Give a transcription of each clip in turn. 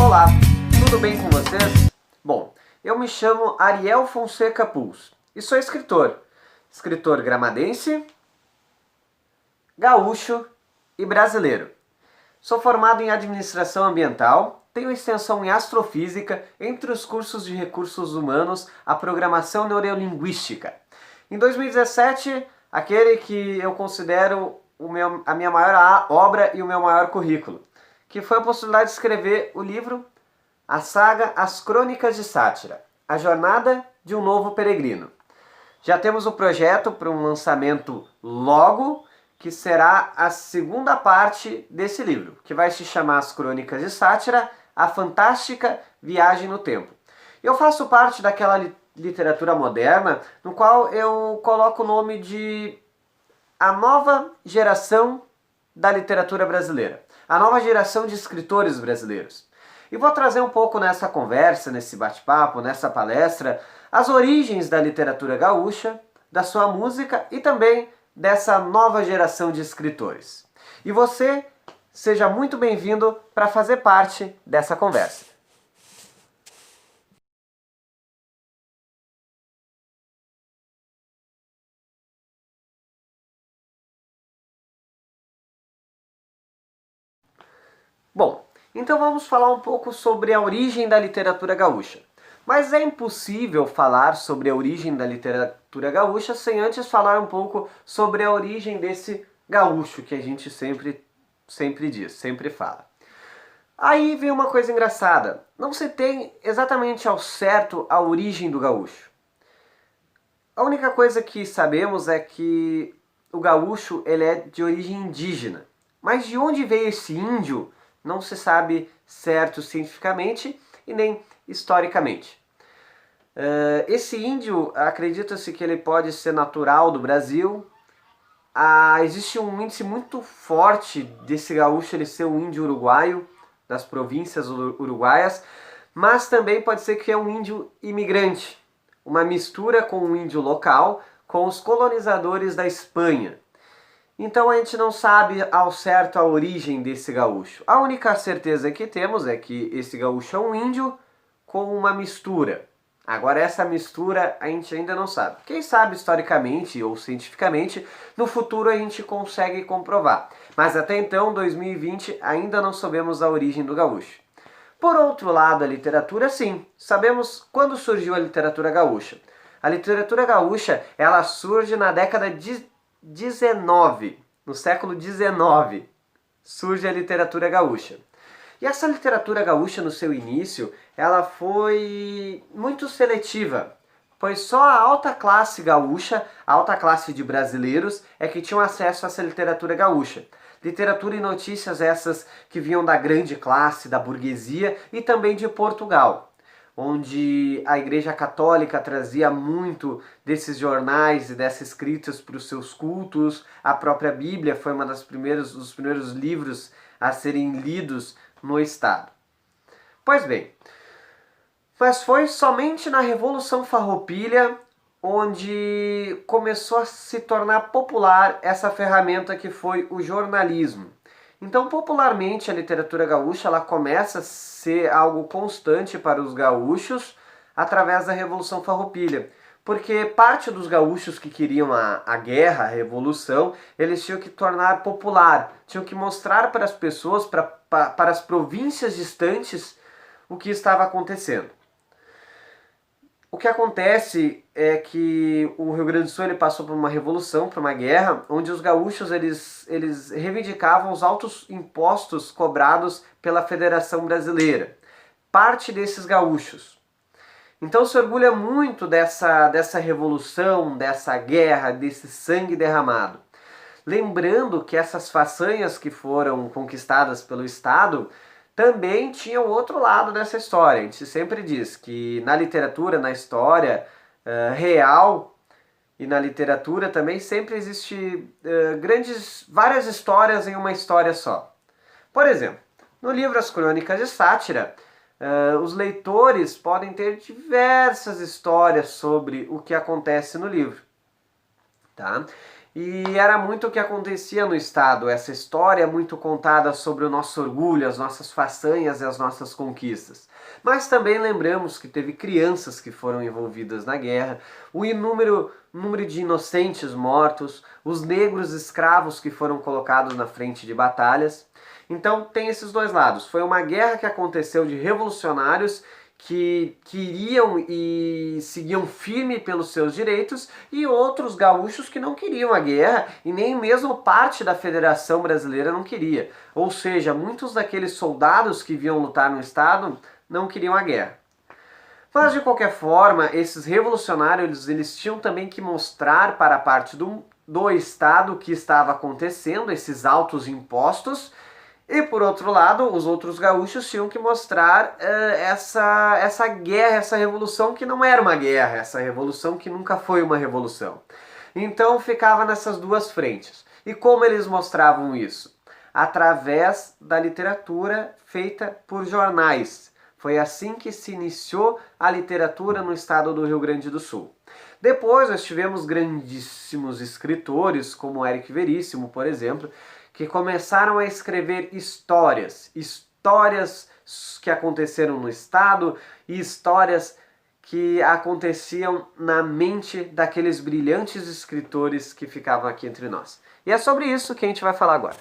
Olá, tudo bem com vocês? Bom, eu me chamo Ariel Fonseca Puls e sou escritor gramadense, gaúcho e brasileiro. Sou formado em administração ambiental, tenho extensão em astrofísica, entre os cursos de recursos humanos, a programação neurolinguística. Em 2017, aquele que eu considero a minha maior obra e o meu maior currículo, que foi a possibilidade de escrever o livro, a saga As Crônicas de Sátira, a jornada de um novo peregrino. Já temos o projeto para um lançamento logo, que será a segunda parte desse livro, que vai se chamar As Crônicas de Sátira, a Fantástica Viagem no Tempo. Eu faço parte daquela literatura moderna, no qual eu coloco o nome de a nova geração da literatura brasileira, a nova geração de escritores brasileiros. E vou trazer um pouco nessa conversa, nesse bate-papo, nessa palestra, as origens da literatura gaúcha, da sua música e também dessa nova geração de escritores. E você, seja muito bem-vindo para fazer parte dessa conversa. Bom, então vamos falar um pouco sobre a origem da literatura gaúcha. Mas é impossível falar sobre a origem da literatura gaúcha sem antes falar um pouco sobre a origem desse gaúcho que a gente sempre diz, sempre fala. Aí vem uma coisa engraçada. Não se tem exatamente ao certo a origem do gaúcho. A única coisa que sabemos é que o gaúcho ele é de origem indígena. Mas de onde veio esse índio não se sabe certo cientificamente e nem historicamente. Esse índio, acredita-se que ele pode ser natural do Brasil. Existe um índice muito forte desse gaúcho ele ser um índio uruguaio, das províncias uruguaias, mas também pode ser que é um índio imigrante, uma mistura com um índio local, com os colonizadores da Espanha. Então a gente não sabe ao certo a origem desse gaúcho. A única certeza que temos é que esse gaúcho é um índio com uma mistura. Agora essa mistura a gente ainda não sabe. Quem sabe historicamente ou cientificamente, no futuro a gente consegue comprovar. Mas até então, 2020, ainda não sabemos a origem do gaúcho. Por outro lado, a literatura, sim. Sabemos quando surgiu a literatura gaúcha. A literatura gaúcha, ela surge na década de 19, no século 19, surge a literatura gaúcha. E essa literatura gaúcha, no seu início, ela foi muito seletiva, pois só a alta classe gaúcha, a alta classe de brasileiros, é que tinham acesso a essa literatura gaúcha. Literatura e notícias essas que vinham da grande classe, da burguesia e também de Portugal, onde a Igreja Católica trazia muito desses jornais e dessas escritas para os seus cultos. A própria Bíblia foi dos primeiros livros a serem lidos no Estado. Pois bem, mas foi somente na Revolução Farroupilha onde começou a se tornar popular essa ferramenta que foi o jornalismo. Então, popularmente, a literatura gaúcha ela começa a ser algo constante para os gaúchos através da Revolução Farroupilha. Porque parte dos gaúchos que queriam a guerra, a revolução, eles tinham que tornar popular, tinham que mostrar para as pessoas, para as províncias distantes, o que estava acontecendo. O que acontece é que o Rio Grande do Sul ele passou por uma revolução, por uma guerra, onde os gaúchos eles reivindicavam os altos impostos cobrados pela Federação Brasileira. Parte desses gaúchos. Então se orgulha muito dessa revolução, dessa guerra, desse sangue derramado. Lembrando que essas façanhas que foram conquistadas pelo Estado também tinha o outro lado dessa história. A gente sempre diz que na literatura, na história real e na literatura também sempre existe várias histórias em uma história só. Por exemplo, no livro As Crônicas de Sátira, os leitores podem ter diversas histórias sobre o que acontece no livro. Tá? E era muito o que acontecia no estado, essa história muito contada sobre o nosso orgulho, as nossas façanhas e as nossas conquistas. Mas também lembramos que teve crianças que foram envolvidas na guerra, o número de inocentes mortos, os negros escravos que foram colocados na frente de batalhas. Então tem esses dois lados. Foi uma guerra que aconteceu de revolucionários que queriam e seguiam firme pelos seus direitos, e outros gaúchos que não queriam a guerra e nem mesmo parte da Federação Brasileira não queria. Ou seja, muitos daqueles soldados que vinham lutar no estado não queriam a guerra. Mas de qualquer forma, esses revolucionários eles tinham também que mostrar para a parte do estado o que estava acontecendo, esses altos impostos. E por outro lado, os outros gaúchos tinham que mostrar essa guerra, essa revolução que não era uma guerra, essa revolução que nunca foi uma revolução. Então ficava nessas duas frentes. E como eles mostravam isso? Através da literatura feita por jornais. Foi assim que se iniciou a literatura no estado do Rio Grande do Sul. Depois nós tivemos grandíssimos escritores, como Érico Veríssimo, por exemplo, que começaram a escrever histórias que aconteceram no estado e histórias que aconteciam na mente daqueles brilhantes escritores que ficavam aqui entre nós. E é sobre isso que a gente vai falar agora.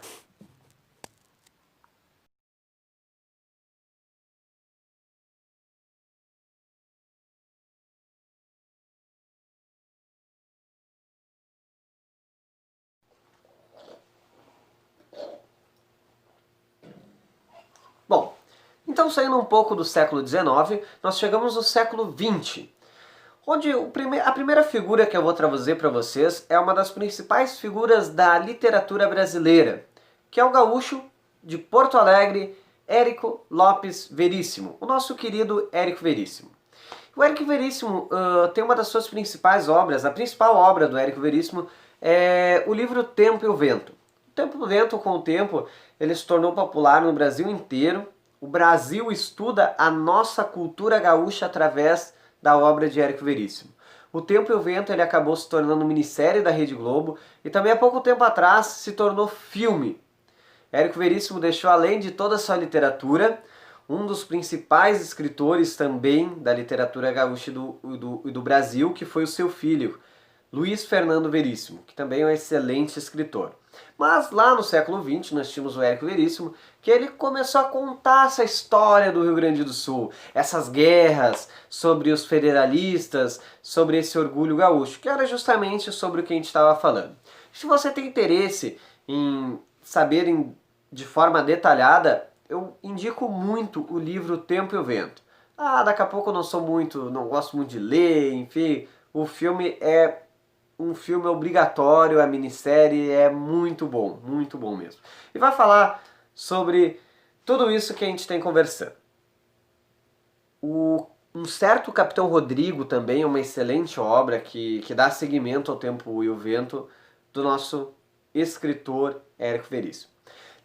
Bom, então saindo um pouco do século XIX, nós chegamos no século XX, onde a primeira figura que eu vou trazer para vocês é uma das principais figuras da literatura brasileira, que é o gaúcho de Porto Alegre, Érico Lopes Veríssimo, o nosso querido Érico Veríssimo. O Érico Veríssimo tem uma das suas principais obras, a principal obra do Érico Veríssimo é o livro Tempo e o Vento. O Tempo e o Vento, com o tempo, ele se tornou popular no Brasil inteiro. O Brasil estuda a nossa cultura gaúcha através da obra de Érico Veríssimo. O Tempo e o Vento ele acabou se tornando minissérie da Rede Globo e também há pouco tempo atrás se tornou filme. Érico Veríssimo deixou, além de toda a sua literatura, um dos principais escritores também da literatura gaúcha do Brasil, que foi o seu filho, Luiz Fernando Veríssimo, que também é um excelente escritor. Mas lá no século XX nós tínhamos o Érico Veríssimo, que ele começou a contar essa história do Rio Grande do Sul, essas guerras sobre os federalistas, sobre esse orgulho gaúcho, que era justamente sobre o que a gente estava falando. Se você tem interesse em saber de forma detalhada, eu indico muito o livro Tempo e o Vento. Daqui a pouco eu não gosto muito de ler, enfim, o filme é um filme obrigatório, a minissérie é muito bom mesmo. E vai falar sobre tudo isso que a gente tem conversando. Um certo Capitão Rodrigo também é uma excelente obra que dá seguimento ao Tempo e o Vento do nosso escritor Érico Veríssimo.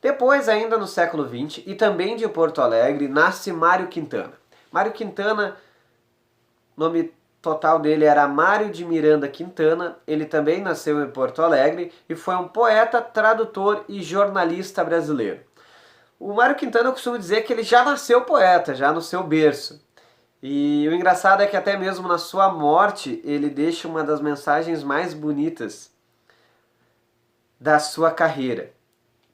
Depois, ainda no século XX, e também de Porto Alegre, nasce Mário Quintana. Mário Quintana, nome total dele era Mário de Miranda Quintana, ele também nasceu em Porto Alegre e foi um poeta, tradutor e jornalista brasileiro. O Mário Quintana eu costumo dizer que ele já nasceu poeta, já no seu berço. E o engraçado é que até mesmo na sua morte ele deixa uma das mensagens mais bonitas da sua carreira.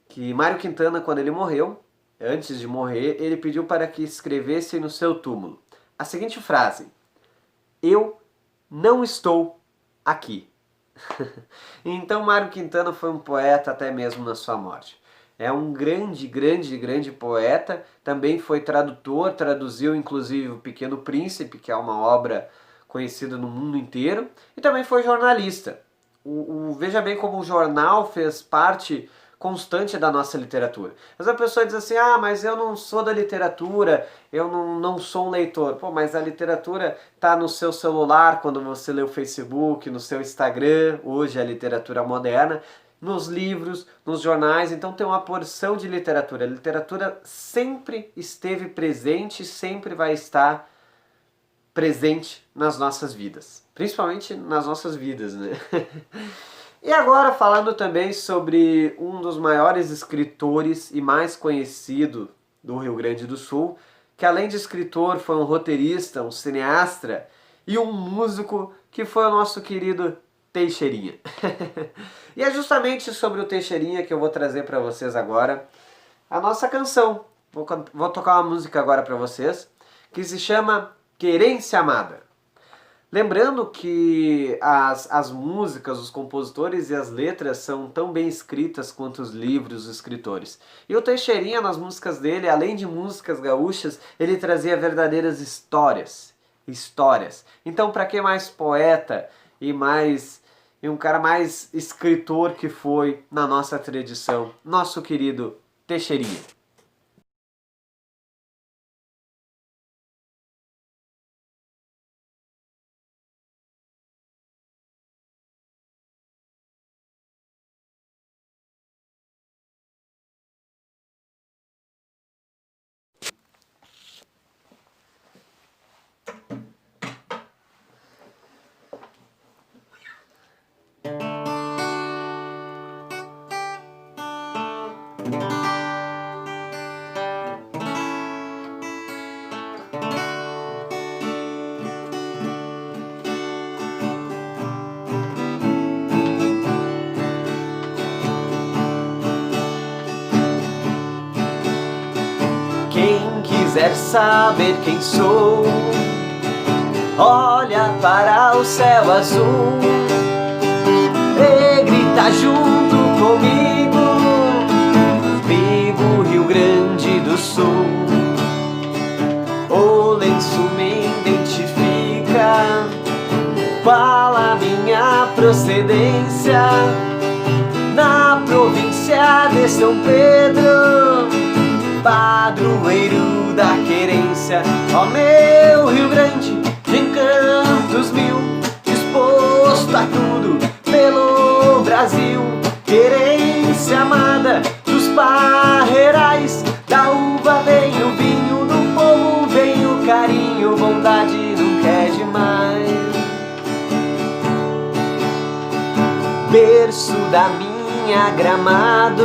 Que Mário Quintana, quando ele morreu, antes de morrer, ele pediu para que escrevesse no seu túmulo a seguinte frase: eu não estou aqui. Então Mário Quintana foi um poeta até mesmo na sua morte. É um grande poeta, também foi tradutor, traduziu inclusive O Pequeno Príncipe, que é uma obra conhecida no mundo inteiro, e também foi jornalista. Veja bem como o jornal fez parte constante da nossa literatura. Mas a pessoa diz assim, mas eu não sou da literatura, eu não sou um leitor. Pô, mas a literatura está no seu celular, quando você lê o Facebook, no seu Instagram, hoje é a literatura moderna, nos livros, nos jornais, então tem uma porção de literatura. A literatura sempre esteve presente, sempre vai estar presente nas nossas vidas. Principalmente nas nossas vidas, né? E agora falando também sobre um dos maiores escritores e mais conhecido do Rio Grande do Sul, que além de escritor foi um roteirista, um cineasta e um músico, que foi o nosso querido Teixeirinha. E é justamente sobre o Teixeirinha que eu vou trazer para vocês agora a nossa canção. Vou tocar uma música agora para vocês, que se chama Querência Amada. Lembrando que as músicas, os compositores e as letras são tão bem escritas quanto os livros, os escritores. E o Teixeirinha, nas músicas dele, além de músicas gaúchas, ele trazia verdadeiras histórias. Então, para que mais poeta e um cara mais escritor que foi na nossa tradição, nosso querido Teixeirinha. Quem quiser saber quem sou, olha para o céu azul e grita junto comigo: vivo Rio Grande do Sul. O lenço me identifica, qual a minha procedência, na província de São Pedro, padroeiro da querência. Ó meu Rio Grande, de encantos mil, disposto a tudo pelo Brasil. Querência amada dos parreirais, da uva vem o vinho, do povo vem o carinho, bondade nunca é demais. Berço da minha Gramado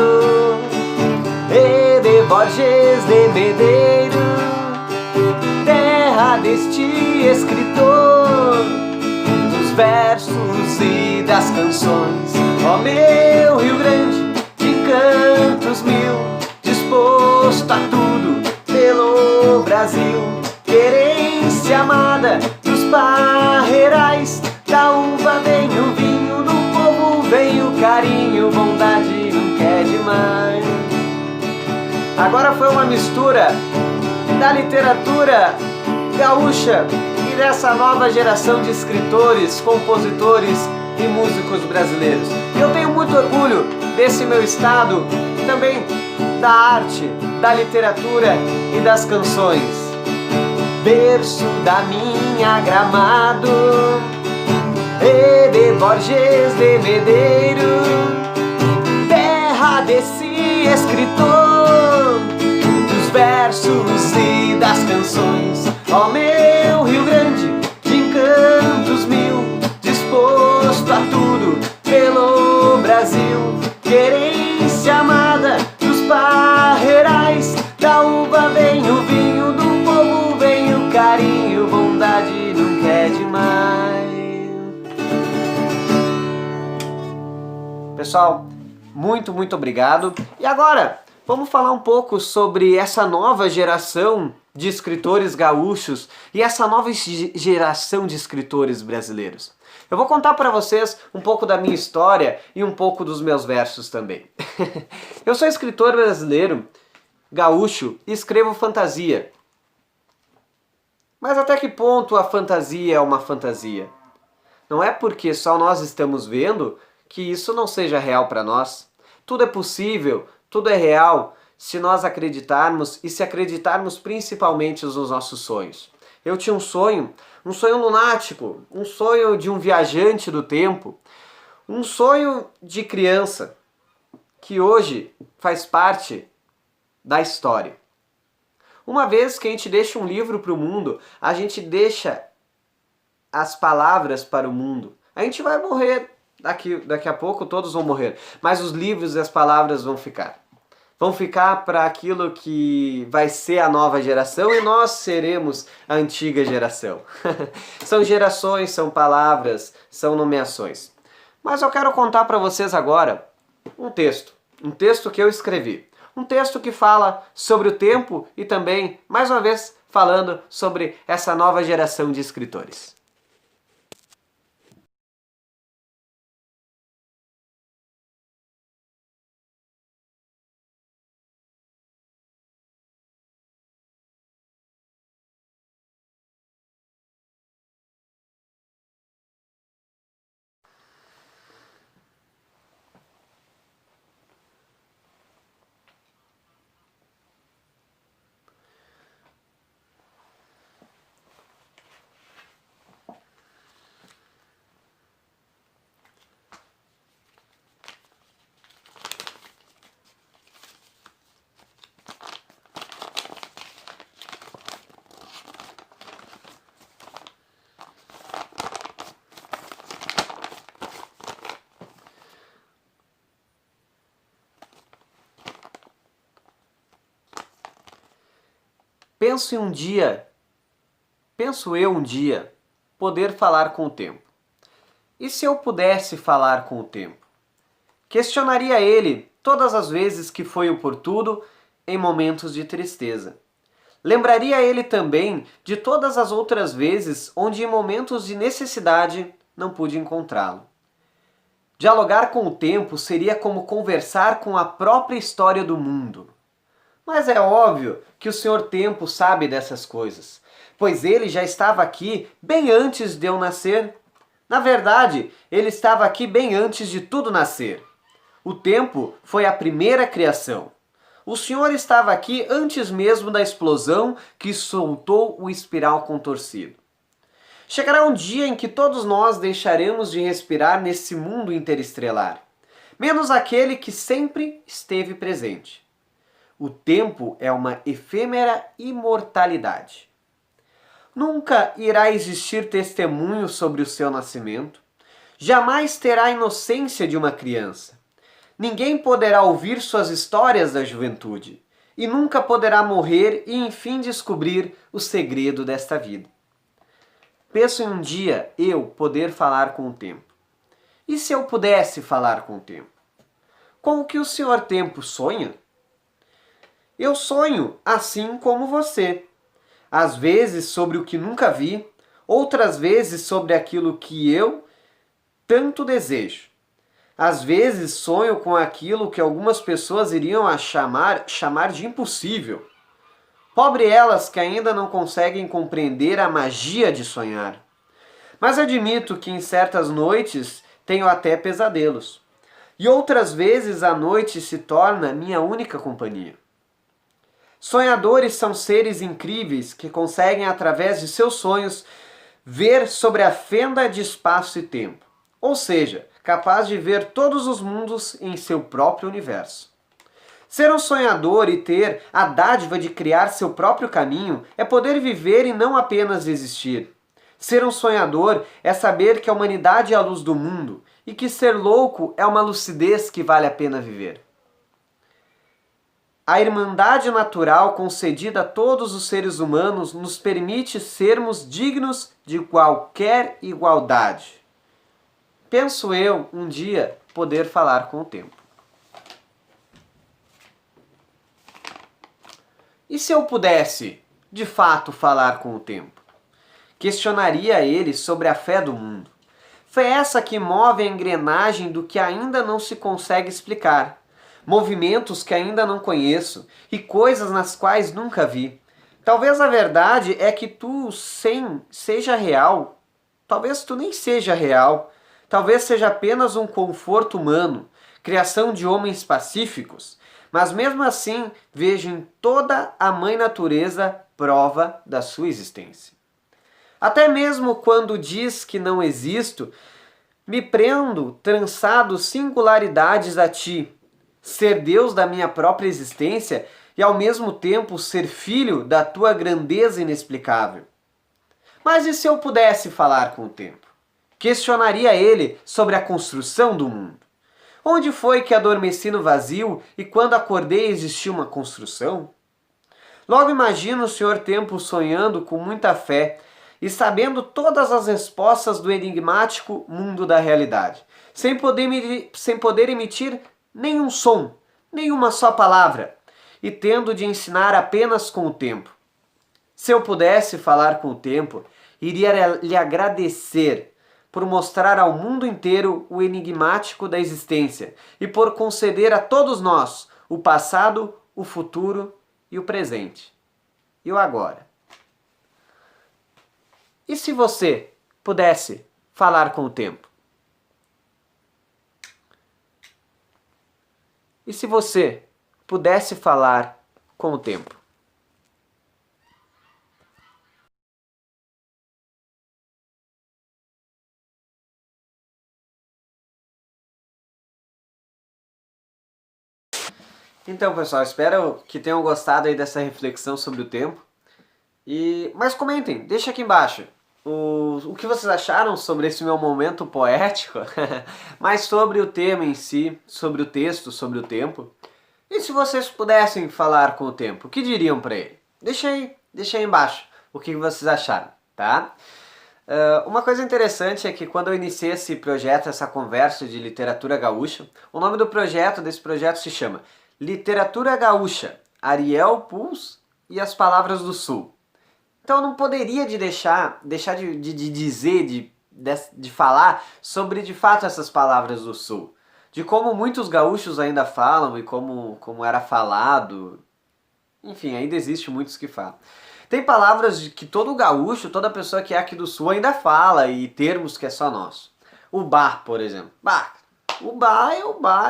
e de Borges de Medeiros, terra deste escritor dos versos e das canções. Ó meu Rio Grande, de encantos mil, disposto a tudo pelo Brasil. Querência amada dos parreirais, da uva vem o vinho, do povo vem o carinho, bondade nunca é demais. Agora foi uma mistura da literatura gaúcha e dessa nova geração de escritores, compositores e músicos brasileiros. E eu tenho muito orgulho desse meu estado, também da arte, da literatura e das canções. Berço da minha Gramado e de Borges de Medeiros, terra desse escritor dos versos e das canções. Ó meu Rio Grande, de encantos mil, disposto a tudo pelo Brasil. Querência amada dos parreirais, da uva vem o vinho, do povo vem o carinho, bondade nunca é demais. Pessoal, muito obrigado. E agora, vamos falar um pouco sobre essa nova geração de escritores gaúchos e essa nova geração de escritores brasileiros. Eu vou contar para vocês um pouco da minha história e um pouco dos meus versos também. Eu sou escritor brasileiro, gaúcho, e escrevo fantasia. Mas até que ponto a fantasia é uma fantasia? Não é porque só nós estamos vendo que isso não seja real para nós. Tudo é possível, tudo é real, se nós acreditarmos e se acreditarmos principalmente nos nossos sonhos. Eu tinha um sonho lunático, um sonho de um viajante do tempo, um sonho de criança, que hoje faz parte da história. Uma vez que a gente deixa um livro para o mundo, a gente deixa as palavras para o mundo. A gente vai morrer Daqui a pouco todos vão morrer, mas os livros e as palavras vão ficar. Vão ficar para aquilo que vai ser a nova geração e nós seremos a antiga geração. São gerações, são palavras, são nomeações. Mas eu quero contar para vocês agora um texto que eu escrevi. Um texto que fala sobre o tempo e também, mais uma vez, falando sobre essa nova geração de escritores. Penso eu um dia, poder falar com o tempo. E se eu pudesse falar com o tempo? Questionaria ele todas as vezes que foi oportuno em momentos de tristeza. Lembraria ele também de todas as outras vezes onde em momentos de necessidade não pude encontrá-lo. Dialogar com o tempo seria como conversar com a própria história do mundo. Mas é óbvio que o Senhor Tempo sabe dessas coisas, pois ele já estava aqui bem antes de eu nascer. Na verdade, ele estava aqui bem antes de tudo nascer. O tempo foi a primeira criação. O Senhor estava aqui antes mesmo da explosão que soltou o espiral contorcido. Chegará um dia em que todos nós deixaremos de respirar nesse mundo interestrelar, menos aquele que sempre esteve presente. O tempo é uma efêmera imortalidade. Nunca irá existir testemunho sobre o seu nascimento. Jamais terá a inocência de uma criança. Ninguém poderá ouvir suas histórias da juventude. E nunca poderá morrer e enfim descobrir o segredo desta vida. Penso em um dia eu poder falar com o tempo. E se eu pudesse falar com o tempo? Com o que o Senhor Tempo sonha? Eu sonho assim como você. Às vezes sobre o que nunca vi, outras vezes sobre aquilo que eu tanto desejo. Às vezes sonho com aquilo que algumas pessoas iriam chamar de impossível. Pobre elas que ainda não conseguem compreender a magia de sonhar. Mas admito que em certas noites tenho até pesadelos. E outras vezes a noite se torna minha única companhia. Sonhadores são seres incríveis que conseguem, através de seus sonhos, ver sobre a fenda de espaço e tempo. Ou seja, capaz de ver todos os mundos em seu próprio universo. Ser um sonhador e ter a dádiva de criar seu próprio caminho é poder viver e não apenas existir. Ser um sonhador é saber que a humanidade é a luz do mundo e que ser louco é uma lucidez que vale a pena viver. A irmandade natural concedida a todos os seres humanos nos permite sermos dignos de qualquer igualdade. Penso eu, um dia, poder falar com o tempo. E se eu pudesse, de fato, falar com o tempo? Questionaria ele sobre a fé do mundo. Fé essa que move a engrenagem do que ainda não se consegue explicar. Movimentos que ainda não conheço e coisas nas quais nunca vi. Talvez a verdade é que seja real. Talvez tu nem seja real. Talvez seja apenas um conforto humano, criação de homens pacíficos. Mas mesmo assim, vejo em toda a mãe natureza prova da sua existência. Até mesmo quando diz que não existo, me prendo trançado singularidades a ti, ser Deus da minha própria existência e ao mesmo tempo ser filho da tua grandeza inexplicável. Mas e se eu pudesse falar com o tempo? Questionaria ele sobre a construção do mundo. Onde foi que adormeci no vazio e quando acordei existia uma construção? Logo imagino o Senhor Tempo sonhando com muita fé e sabendo todas as respostas do enigmático mundo da realidade, sem poder emitir nenhum som, nenhuma só palavra, e tendo de ensinar apenas com o tempo. Se eu pudesse falar com o tempo, iria lhe agradecer por mostrar ao mundo inteiro o enigmático da existência e por conceder a todos nós o passado, o futuro e o presente. E o agora? E se você pudesse falar com o tempo? E se você pudesse falar com o tempo? Então, pessoal, espero que tenham gostado aí dessa reflexão sobre o tempo. Mas comentem, deixa aqui embaixo o que vocês acharam sobre esse meu momento poético, mas sobre o tema em si, sobre o texto, sobre o tempo. E se vocês pudessem falar com o tempo, o que diriam para ele? Deixa aí embaixo o que vocês acharam, tá? Uma coisa interessante é que quando eu iniciei esse projeto, essa conversa de literatura gaúcha, o nome desse projeto se chama Literatura Gaúcha, Ariel Puls e as Palavras do Sul. Então eu não poderia deixar de dizer, de falar sobre de fato essas palavras do Sul. De como muitos gaúchos ainda falam e como era falado. Enfim, ainda existe muitos que falam. Tem palavras que todo gaúcho, toda pessoa que é aqui do Sul ainda fala e termos que é só nosso. O bar, por exemplo. O bar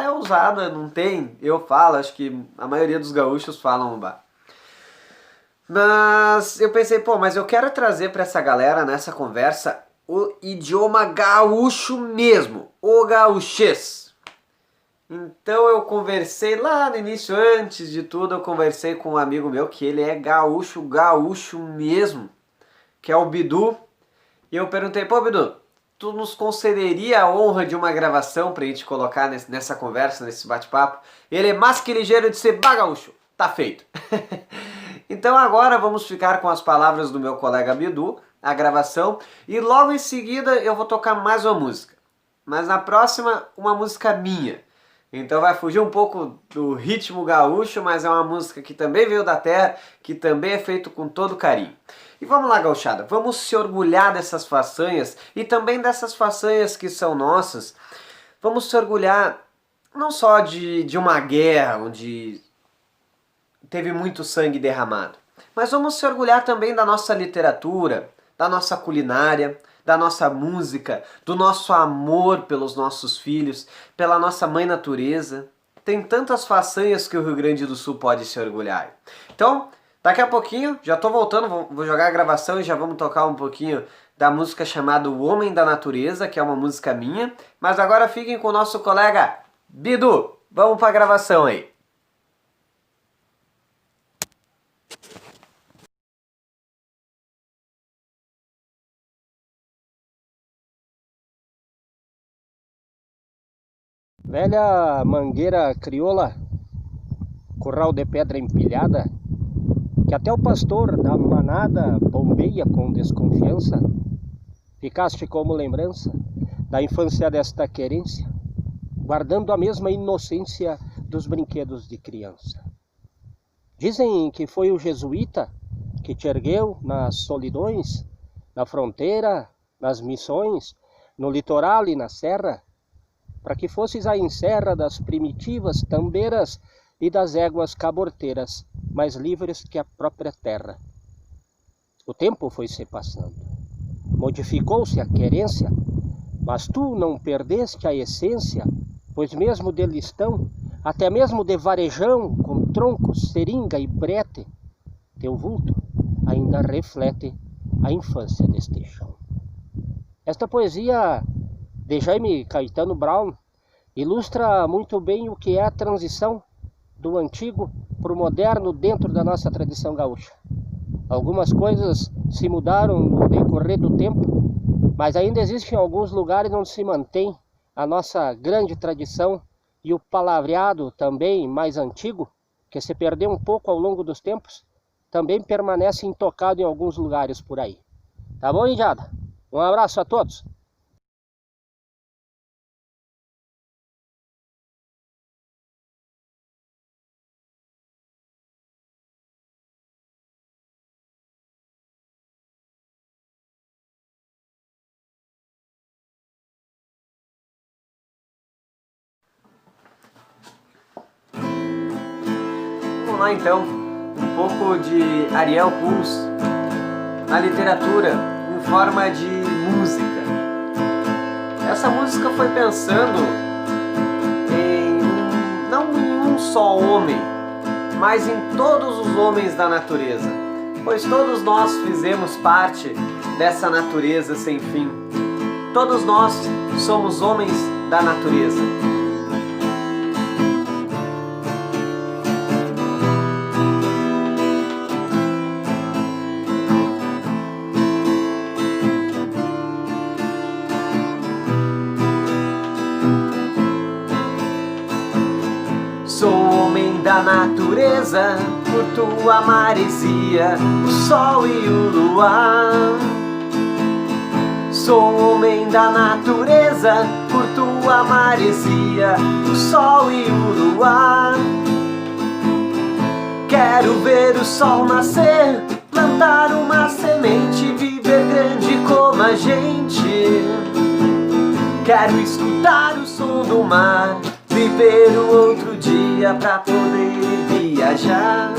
é usado, não tem. Eu falo, acho que a maioria dos gaúchos falam o bar. Mas eu pensei, mas eu quero trazer para essa galera, nessa conversa, o idioma gaúcho mesmo, o gaúchês. Então eu conversei lá no início, antes de tudo, eu conversei com um amigo meu que ele é gaúcho mesmo, que é o Bidu. E eu perguntei, Bidu, tu nos concederia a honra de uma gravação pra gente colocar nessa conversa, nesse bate-papo? Ele é mais que ligeiro de ser gaúcho. Tá feito. Então agora vamos ficar com as palavras do meu colega Bidu, a gravação, e logo em seguida eu vou tocar mais uma música. Mas na próxima, uma música minha. Então vai fugir um pouco do ritmo gaúcho, mas é uma música que também veio da terra, que também é feito com todo carinho. E vamos lá, gauchada, vamos se orgulhar dessas façanhas e também dessas façanhas que são nossas. Vamos se orgulhar não só de uma guerra onde teve muito sangue derramado, mas vamos se orgulhar também da nossa literatura, da nossa culinária, da nossa música, do nosso amor pelos nossos filhos, pela nossa mãe natureza. Tem tantas façanhas que o Rio Grande do Sul pode se orgulhar. Então, daqui a pouquinho, já tô voltando, vou jogar a gravação e já vamos tocar um pouquinho da música chamada O Homem da Natureza, que é uma música minha. Mas agora fiquem com o nosso colega Bidu. Vamos pra gravação aí. Velha mangueira crioula, curral de pedra empilhada, que até o pastor da manada bombeia com desconfiança, ficaste como lembrança da infância desta querência, guardando a mesma inocência dos brinquedos de criança. Dizem que foi o jesuíta que te ergueu nas solidões, na fronteira, nas missões, no litoral e na serra, para que fosses a enserra das primitivas tambeiras e das éguas caborteiras, mais livres que a própria terra. O tempo foi se passando, modificou-se a querência, mas tu não perdeste a essência, pois mesmo de listão, até mesmo de varejão, com troncos, seringa e brete, teu vulto ainda reflete a infância deste chão. Esta poesia de Jaime Caetano Brown ilustra muito bem o que é a transição do antigo para o moderno dentro da nossa tradição gaúcha. Algumas coisas se mudaram no decorrer do tempo, Mas ainda existem alguns lugares onde se mantém a nossa grande tradição e o palavreado também mais antigo, que se perdeu um pouco ao longo dos tempos, também permanece intocado em alguns lugares por aí. Tá bom, Indiada? Um abraço a todos! Vamos lá então, um pouco de Ariel Puls na literatura em forma de música. Essa música foi pensando não em um só homem, mas em todos os homens da natureza, pois todos nós fizemos parte dessa natureza sem fim. Todos nós somos homens da natureza. Sou homem da natureza, curto a maresia, o sol e o luar. Sou homem da natureza, curto a maresia, o sol e o luar. Quero ver o sol nascer, plantar uma semente, viver grande como a gente. Quero escutar o som do mar, viver o outro dia pra poder viajar.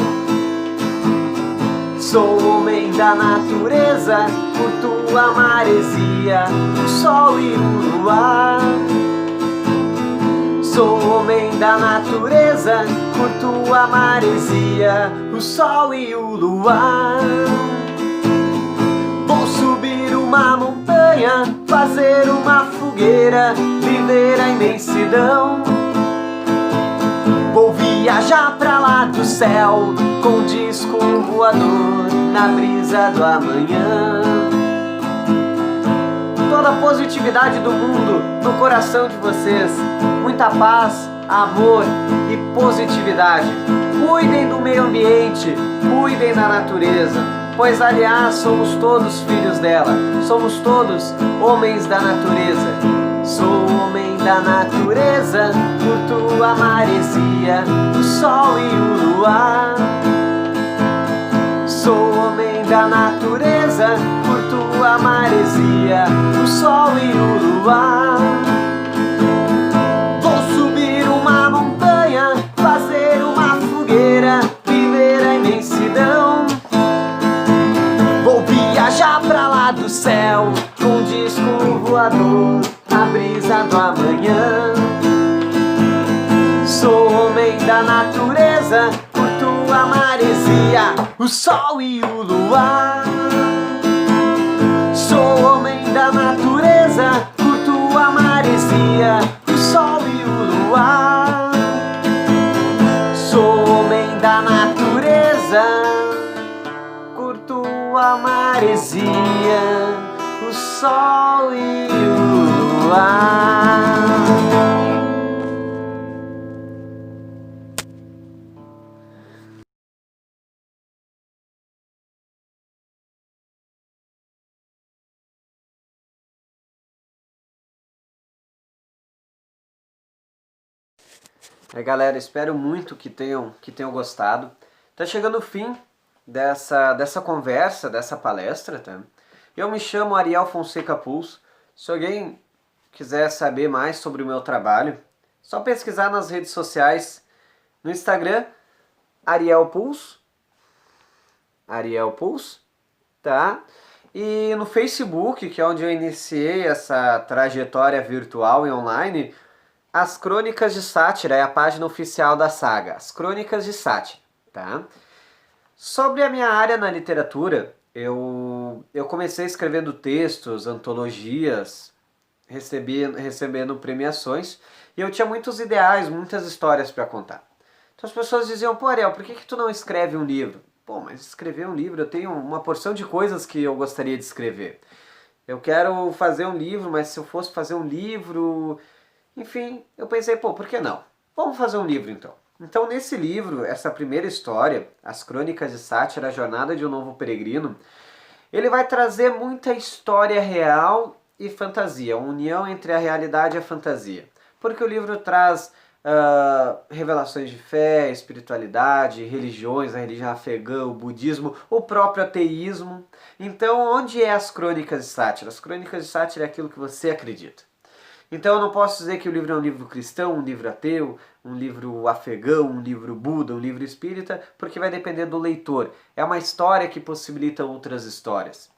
Sou homem da natureza, curto a maresia, o sol e o luar. Sou homem da natureza, curto a maresia, o sol e o luar. Vou subir uma montanha, fazer uma fogueira, viver a imensidão. Vou viajar pra lá do céu, com um disco voador, na brisa do amanhã. Toda a positividade do mundo no coração de vocês. Muita paz, amor e positividade. Cuidem do meio ambiente, cuidem da natureza, pois aliás somos todos filhos dela, somos todos homens da natureza. Sou homem da natureza, curto a maresia, o sol e o luar. Sou homem da natureza, curto a maresia, o sol e o luar. Vou subir uma montanha, fazer uma fogueira, viver a imensidão. Vou viajar pra lá do céu, com um disco voador, a brisa do amanhã. Sou homem da natureza, curto a maresia, o sol e o luar. Sou homem da natureza, curto a maresia, o sol e o luar. Sou homem da natureza, curto a maresia, o sol e o luar. Galera, espero muito que tenham gostado. Tá chegando o fim dessa conversa, dessa palestra, tá? Eu me chamo Ariel Fonseca Puls. Se alguém quiser saber mais sobre o meu trabalho, só pesquisar nas redes sociais, no Instagram, Ariel Puls, tá? E no Facebook, que é onde eu iniciei essa trajetória virtual e online, As Crônicas de Sátira é a página oficial da saga, As Crônicas de Sátira, tá? Sobre a minha área na literatura, eu comecei escrevendo textos, antologias, recebendo premiações, e eu tinha muitos ideais, muitas histórias para contar. Então as pessoas diziam, pô Ariel, por que tu não escreve um livro? Pô, mas escrever um livro, eu tenho uma porção de coisas que eu gostaria de escrever. Eu quero fazer um livro, mas se eu fosse fazer um livro... Enfim, eu pensei, pô, por que não? Vamos fazer um livro então. Então, nesse livro, essa primeira história, As Crônicas de Sátira, a Jornada de um Novo Peregrino, ele vai trazer muita história real e fantasia, uma união entre a realidade e a fantasia. Porque o livro traz revelações de fé, espiritualidade, religiões, a religião afegã, o budismo, o próprio ateísmo. Então, onde é as Crônicas de Sátira? As Crônicas de Sátira é aquilo que você acredita. Então eu não posso dizer que o livro é um livro cristão, um livro ateu, um livro afegão, um livro Buda, um livro espírita, porque vai depender do leitor. É uma história que possibilita outras histórias.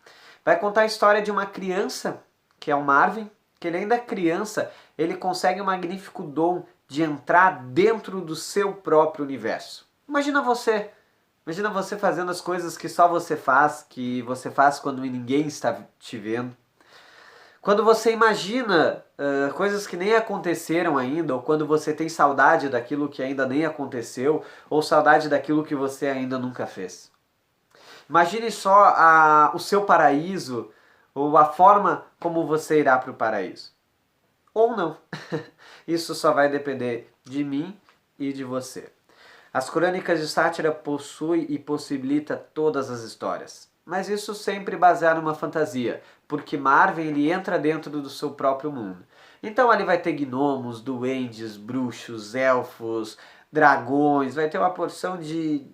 Vai contar a história de uma criança, que é o Marvin, que ele ainda é criança, ele consegue um magnífico dom de entrar dentro do seu próprio universo. Imagina você fazendo as coisas que só você faz, que você faz quando ninguém está te vendo. Quando você imagina coisas que nem aconteceram ainda, ou quando você tem saudade daquilo que ainda nem aconteceu, ou saudade daquilo que você ainda nunca fez. Imagine só o seu paraíso, ou a forma como você irá para o paraíso. Ou não. Isso só vai depender de mim e de você. As Crônicas de Sátira possui e possibilita todas as histórias. Mas isso sempre baseado numa fantasia, porque Marvin ele entra dentro do seu próprio mundo. Então ali vai ter gnomos, duendes, bruxos, elfos, dragões, vai ter uma porção de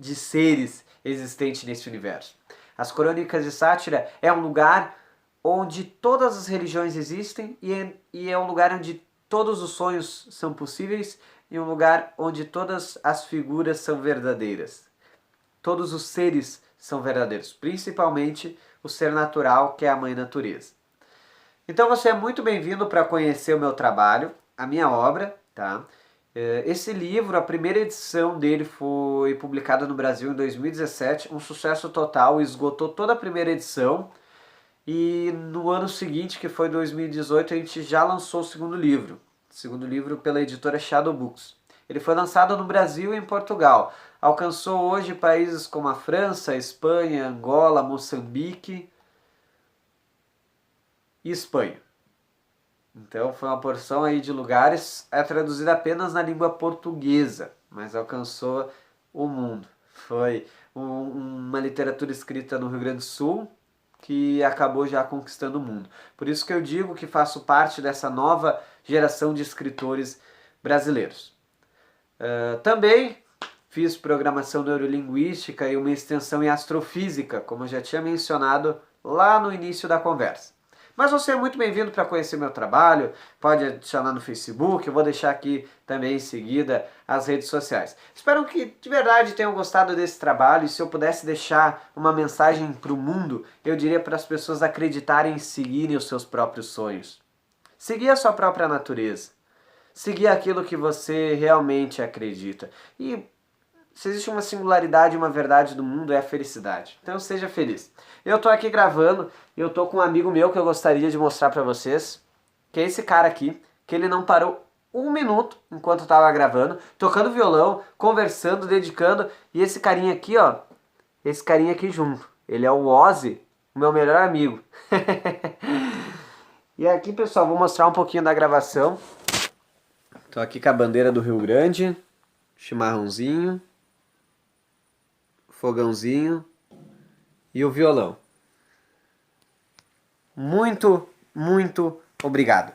seres existentes nesse universo. As Crônicas de Sátira é um lugar onde todas as religiões existem e é um lugar onde todos os sonhos são possíveis e um lugar onde todas as figuras são verdadeiras. Todos os seres são verdadeiros, principalmente o ser natural, que é a mãe natureza. Então você é muito bem-vindo para conhecer o meu trabalho, a minha obra, tá? Esse livro, a primeira edição dele foi publicada no Brasil em 2017, um sucesso total, esgotou toda a primeira edição e no ano seguinte, que foi 2018, a gente já lançou o segundo livro pela editora Shadow Books. Ele foi lançado no Brasil e em Portugal. Alcançou hoje países como a França, Espanha, Angola, Moçambique e Espanha. Então foi uma porção aí de lugares, é traduzida apenas na língua portuguesa, mas alcançou o mundo. Foi uma literatura escrita no Rio Grande do Sul, que acabou já conquistando o mundo. Por isso que eu digo que faço parte dessa nova geração de escritores brasileiros. Também fiz programação neurolinguística e uma extensão em astrofísica, como eu já tinha mencionado lá no início da conversa. Mas você é muito bem-vindo para conhecer meu trabalho, pode adicionar no Facebook, eu vou deixar aqui também em seguida as redes sociais. Espero que de verdade tenham gostado desse trabalho e se eu pudesse deixar uma mensagem para o mundo, eu diria para as pessoas acreditarem e seguirem os seus próprios sonhos. Seguir a sua própria natureza. Seguir aquilo que você realmente acredita. E se existe uma singularidade, uma verdade do mundo, é a felicidade. Então seja feliz. Eu tô aqui gravando e eu tô com um amigo meu que eu gostaria de mostrar pra vocês, que é esse cara aqui, que ele não parou um minuto enquanto eu tava gravando, tocando violão, conversando, dedicando, e esse carinha aqui, ó, esse carinha aqui junto. Ele é o Ozzy, o meu melhor amigo. E aqui, pessoal, vou mostrar um pouquinho da gravação. Tô aqui com a bandeira do Rio Grande, chimarrãozinho, fogãozinho e o violão. Muito, muito obrigado.